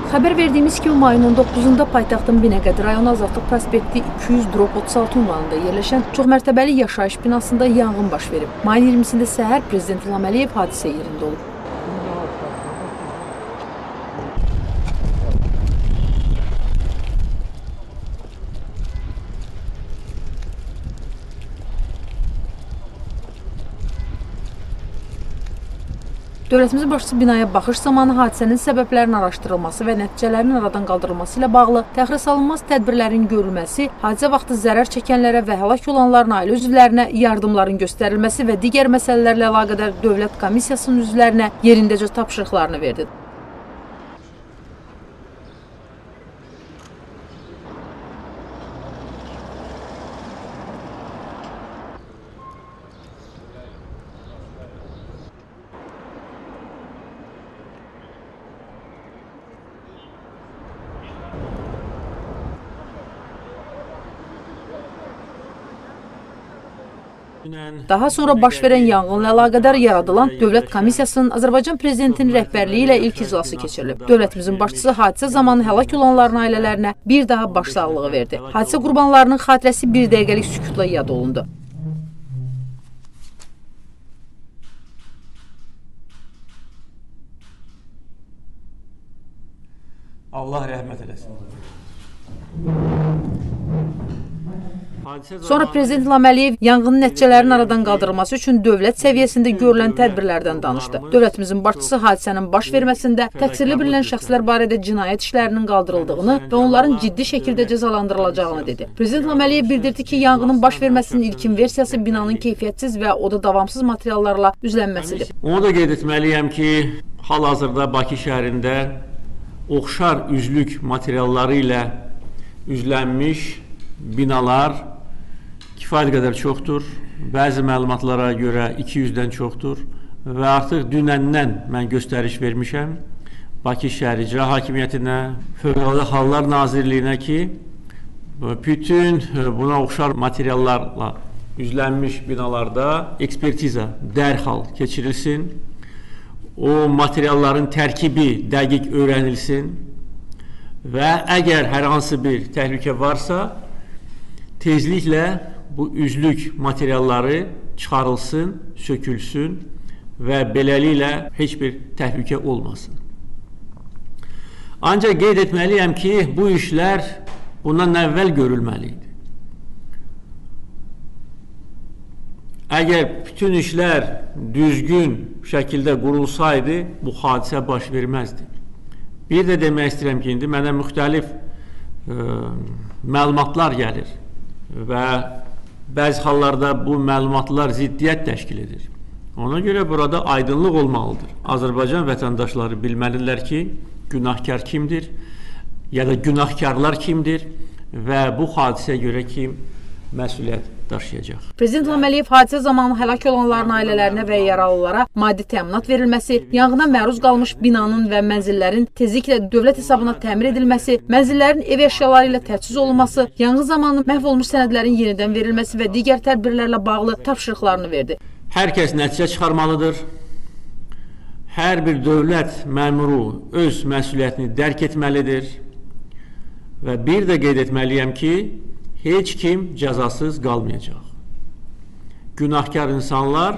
Xəbər verdiyimiz kimi mayın 19-da paytaxtın Binəqədi rayonu Azadlıq prospekti 200/36 ünvanında yerləşən çoxmərtəbəli yaşayış binasında yanğın baş verib. Mayın 20-sində səhər Prezident İlham Əliyev hadisə yerində olub. Dövlətimizin başçısı binaya baxış zamanı hadisənin səbəblərinin araşdırılması və nəticələrinin aradan qaldırılması ilə bağlı təxirəsalınmaz tədbirlərin görülməsi, hadisə vaxtı zərər çəkənlərə və həlak olanların ailə üzvlərinə yardımların göstərilməsi və digər məsələlərlə əlaqədar Dövlət Komissiyasının üzvlərinə yerindəcə tapşırıqlarını verdi. Daha sonra baş verən yanğınla əlaqədar yaradılan Dövlət Komissiyasının Azərbaycan Prezidentinin rəhbərliyi ilə ilk iclası keçirilib. Dövlətimizin başçısı hadisə zamanı həlak olanların ailərinə bir daha başsağlığı verdi. Hadisə qurbanlarının xatirəsi bir dəqiqəlik sükutla yad olundu. Allah rəhmət eləsin. Sonra Prezident İlham Əliyev yanğının nəticələrinin aradan qaldırılması üçün dövlət səviyyəsində görülən tədbirlərdən danışdı. Dövlətimizin başçısı hadisənin baş verməsində təqsirli bilinən şəxslər barədə cinayət işlərinin qaldırıldığını və onların ciddi şəkildə cəzalandırılacağını dedi. Prezident İlham Əliyev bildirdi ki, yanğının baş verməsinin ilkin versiyası binanın keyfiyyətsiz və oda davamsız materiallarla üzlənməsidir. Onu da qeyd etməliyəm ki, hal-hazırda Bakı şəhərində oxşar üzlük materialları ilə üzlənmiş binalar kifayət qədər çoxdur. Bəzi məlumatlara görə 200-dən çoxdur və artıq dünəndən mən göstəriş vermişəm Bakı şəhər İcra Hakimiyyətinə, Fövqəladə Hallar Nazirliyinə ki, bütün buna oxşar materiallarla üzlənmiş binalarda ekspertiza dərhal keçirilsin. O materialların tərkibi dəqiq öyrənilsin və əgər hər hansı bir təhlükə varsa, tezliklə bu üzlük materialları çıxarılsın, sökülsün və beləliklə heç bir təhlükə olmasın. Ancaq qeyd etməliyəm ki, bu işlər bundan əvvəl görülməliydi. Əgər bütün işlər düzgün şəkildə qurulsaydı, bu hadisə baş verməzdi. Bir də demək istəyirəm ki, indi mənə müxtəlif məlumatlar gəlir və bəzi hallarda bu məlumatlar ziddiyyət təşkil edir. Ona görə burada aydınlıq olmalıdır. Azərbaycan vətəndaşları bilməlidirlər ki, günahkar kimdir, ya da günahkarlar kimdir və bu hadisəyə görə kim məsuliyyət daşıyacaq. Prezident İlham Əliyev hadisə zamanı həlak olanların ailərinə və yaralılara maddi təminat verilməsi, yanğına məruz qalmış binanın və mənzillərin tezliklə dövlət hesabına təmir edilməsi, mənzillərin ev əşyaları ilə təchiz olunması, yanğın zamanı məhv olmuş sənədlərin yenidən verilməsi və digər tədbirlərlə bağlı tapşırıqlarını verdi. Hər kəs nəticə çıxarmalıdır. Hər bir dövlət məmuru öz məsuliyyətini dərk etməlidir və bir də qeyd etməliyəm ki, heç kim cəzasız qalmayacaq. Günahkar insanlar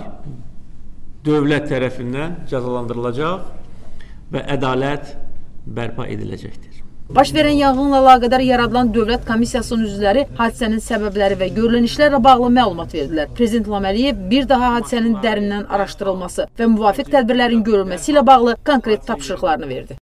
dövlət tərəfindən cəzalandırılacaq və ədalət bərpa ediləcəkdir. Baş verən yanğınla əlaqədar yaradılan Dövlət Komissiyasının üzvləri hadisənin səbəbləri və görülən işlərlə bağlı məlumat verdilər. Prezident İlham Əliyev bir daha hadisənin dərindən araşdırılması və müvafiq tədbirlərin görülməsi ilə bağlı konkret tapşırıqlarını verdi.